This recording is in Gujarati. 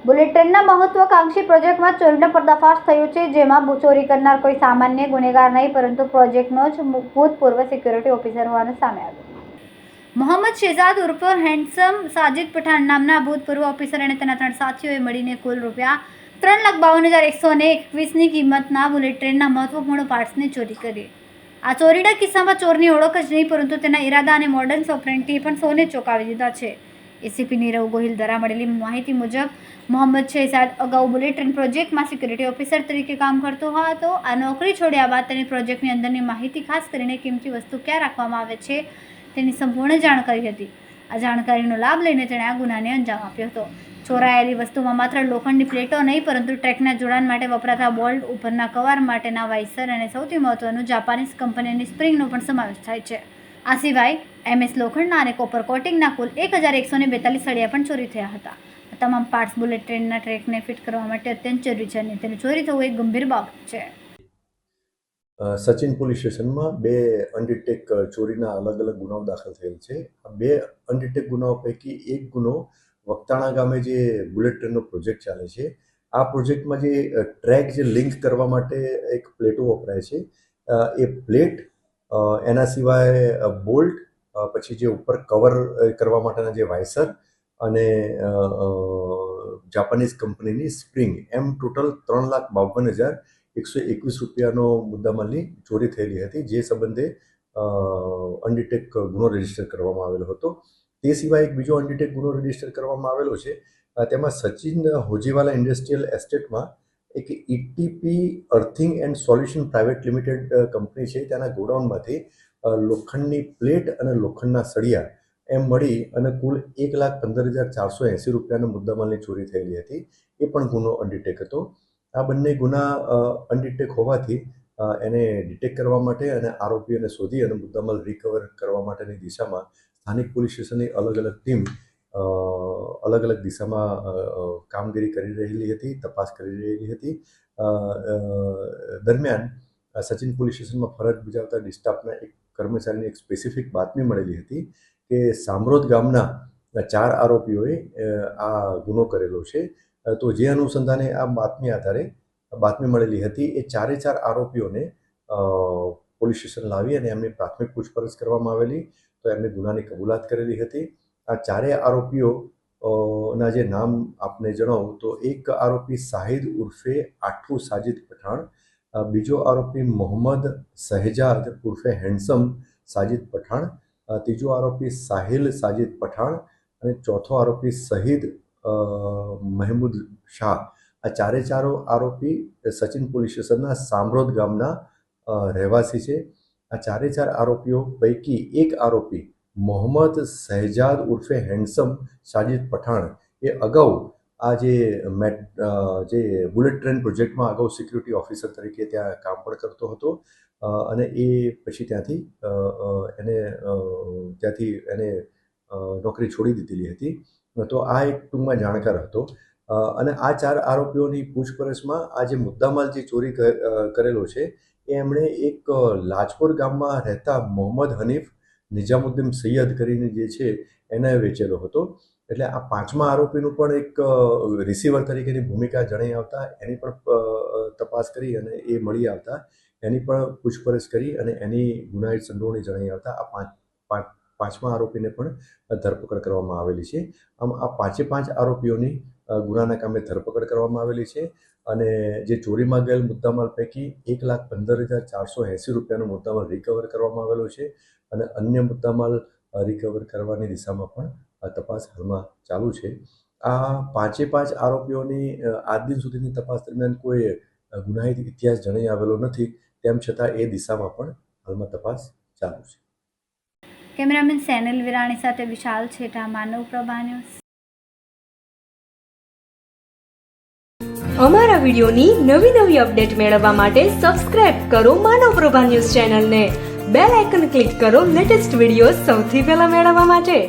બુલેટ ટ્રેનના મહત્વાકાંક્ષી પ્રોજેક્ટમાં ચોરીનો પર્દાફાશ થયો છે, જેમાં ચોરી કરનાર કોઈ સામાન્ય ગુનેગાર નહીં પરંતુ પ્રોજેક્ટનો જ ભૂતપૂર્વ સિક્યુરિટી ઓફિસર હોવાનું સામે આવ્યું। મોહમ્મદ શેહજાદ ઉર્ફ હેન્ડસમ સાજિદ પઠાણ નામના ભૂતપૂર્વ ઓફિસર અને તેના 3 સાથીઓએ મળીને કુલ રૂપિયા 3,52,121ની કિંમતના બુલેટ ટ્રેનના મહત્વપૂર્ણ પાર્ટ્સની ચોરી કરી। આ ચોરીના કિસ્સામાં ચોરની ઓળખ જ નહીં પરંતુ તેના ઇરાદા અને મોડર્ન ઓપરેન્ટથી પણ સૌને ચોંકાવી દીધા છે। એસીપી નીરવ ગોહિલ દ્વારા મળેલી માહિતી મુજબ મોહમ્મદ શેહજાદ અગાઉ બુલેટ ટ્રેન પ્રોજેક્ટમાં સિક્યુરિટી ઓફિસર તરીકે કામ કરતો હતો। આ નોકરી છોડ્યા બાદ તેને પ્રોજેક્ટની અંદરની માહિતી, ખાસ કરીને કિંમતી વસ્તુ ક્યાં રાખવામાં આવે છે તેની સંપૂર્ણ જાણકારી હતી। આ જાણકારીનો લાભ લઈને તેણે આ ગુનાને અંજામ આપ્યો હતો। ચોરાયેલી વસ્તુમાં માત્ર લોખંડની પ્લેટો નહીં પરંતુ ટ્રેકના જોડાણ માટે વપરાતા બોલ્ટ, ઉપરના કવર માટેના વાઇસર અને સૌથી મહત્વનું જાપાનીઝ કંપનીની સ્પ્રિંગનો પણ સમાવેશ થાય છે। આ સિવાય MS લોખંડના અને કોપર કોટિંગના કુલ 1,142 સળિયા પણ ચોરી થયા હતા। આ તમામ પાર્ટ્સ બુલેટ ટ્રેનના ટ્રેકને ફિટ કરવા માટે અત્યંત જરૂરી છે અને તેની ચોરી થવું એક ગંભીર બાબત છે। સચિન પોલીસ સ્ટેશનમાં 2 અનડિટેક ચોરીના અલગ અલગ ગુનાઓ દાખલ થયેલ છે। આ 2 અનડિટેક ગુનાઓ પૈકી એક ગુનો વક્તાણા ગામે જે બુલેટ ટ્રેનનો પ્રોજેક્ટ ચાલે છે, આ પ્રોજેક્ટમાં જે ટ્રેક જે લિંક કરવા માટે એક પ્લેટો વપરાય છે, એ પ્લેટ, એના સિવાય બોલ્ટ, પછી જે ઉપર કવર કરવા માટેના જે વાઇસર અને જાપાનીઝ કંપનીની સ્પ્રિંગ, એમ ટોટલ 3,52,121 રૂપિયાનો મુદ્દામાલની ચોરી થયેલી હતી, જે સંબંધે અનડિટેક ગુનો રજીસ્ટર કરવામાં આવેલો હતો। તે સિવાય એક બીજો અનડિટેક ગુનો રજીસ્ટર કરવામાં આવેલો છે। તેમાં સચિન હોજીવાલા ઇન્ડસ્ટ્રીયલ એસ્ટેટમાં એક ETP earthing and solution private limited company છે, તેના ગોડાઉનમાંથી લોખંડની પ્લેટ અને લોખંડના સળિયા એમ મળી અને કુલ 1,15,480 રૂપિયાના મુદ્દામાલની ચોરી થયેલી હતી। એ પણ ગુનો અનડિટેક હતો। આ બંને ગુના અનડિટેક હોવાથી એને ડિટેક્ટ કરવા માટે અને આરોપીઓને શોધી અને મુદ્દામાલ રિકવર કરવા માટેની દિશામાં સ્થાનિક પોલીસ સ્ટેશનની અલગ અલગ ટીમ અલગ અલગ દિશામાં કામગીરી કરી રહેલી હતી, તપાસ કરી રહેલી હતી। દરમિયાન સચિન પોલીસ સ્ટેશનમાં ફરજ બજાવતા ડિસ્ટાફના એક કર્મચારીને એક સ્પેસિફિક બાતમી મળેલી હતી કે સામરોદ ગામના 4 આરોપીઓએ આ ગુનો કરેલો છે। તો જે અનુસંધાને આ બાતમી આધારે બાતમી મળેલી હતી, એ 4 આરોપીઓને પોલીસ સ્ટેશન લાવી અને એમની પ્રાથમિક પૂછપરછ કરવામાં આવેલી, તો એમને ગુનાની કબૂલાત કરેલી હતી। આ 4 આરોપીઓના જે નામ આપને જણાવું તો એક આરોપી શાહિદ ઉર્ફે આઠુ સાજિદ પઠાણ, બીજો આરોપી મોહમ્મદ શહેજાદ ઉર્ફે હેન્ડસમ સાજિદ પઠાણ, ત્રીજો આરોપી સાહિલ સાજિદ પઠાણ અને ચોથો આરોપી શહીદ મહેમૂદ શાહ। આ 4 આરોપી સચિન પોલીસ સ્ટેશનના સામરોદ ગામના રહેવાસી છે। આ 4 આરોપીઓ પૈકી એક આરોપી મોહમ્મદ શહેજાદ ઉર્ફે હેન્ડસમ સાજિદ પઠાણ એ અગાઉ આ જે બુલેટ ટ્રેન પ્રોજેક્ટમાં અગાઉ સિક્યુરિટી ઓફિસર તરીકે ત્યાં કામ પણ કરતો હતો અને એ પછી ત્યાંથી એને નોકરી છોડી દીધેલી હતી। તો આ એક ટૂંકમાં જાણકાર હતો અને આ 4 આરોપીઓની પૂછપરછમાં આ જે મુદ્દામાલ જે ચોરી કરેલો છે એ એમણે એક લાજપોર ગામમાં રહેતા મોહમ્મદ હનીફ નિઝામુદ્દીન સૈયદ કરીને જે છે એને વેચેલો હતો। એટલે આ 5મા આરોપીનું પણ એક રિસીવર તરીકેની ભૂમિકા જણાઈ આવતા એની પણ તપાસ કરી અને એ મળી આવતા એની પણ પૂછપરછ કરી અને એની ગુનાહિત સંડોવણી જણાઈ આવતા આ 5મા આરોપીને પણ ધરપકડ કરવામાં આવેલી છે। આમ આ 5 આરોપીઓની ગુનાના કામે ધરપકડ કરવામાં આવેલી છે અને જે ચોરીમાં ગયેલ મુદ્દામાલ પૈકી 1,15,480 રૂપિયાનો મુદ્દામાલ રિકવર કરવામાં આવેલો છે અને અન્ય મુદ્દામાલ રિકવર કરવાની દિશામાં પણ તપાસ હાલમાં ચાલુ છે। આ 5 આરોપીઓની આજ દિન સુધીની તપાસ દરમિયાન કોઈ ગુનાહિત ઇતિહાસ જણાઈ આવેલો નથી, તેમ છતાં એ દિશામાં પણ હાલમાં તપાસ ચાલુ છે। કેમેરામેન સેનલ વિરાણી સાથે વિશાલ છેટા, માનવ પ્રભા ન્યૂઝ। અમારા વિડિયોની નવી અપડેટ મેળવવા માટે સબસ્ક્રાઇબ કરો માનવ પ્રભા ન્યૂઝ ચેનલને, બેલ આઇકન ક્લિક કરો લેટેસ્ટ વિડિયો સૌથી પહેલા મેળવવા માટે।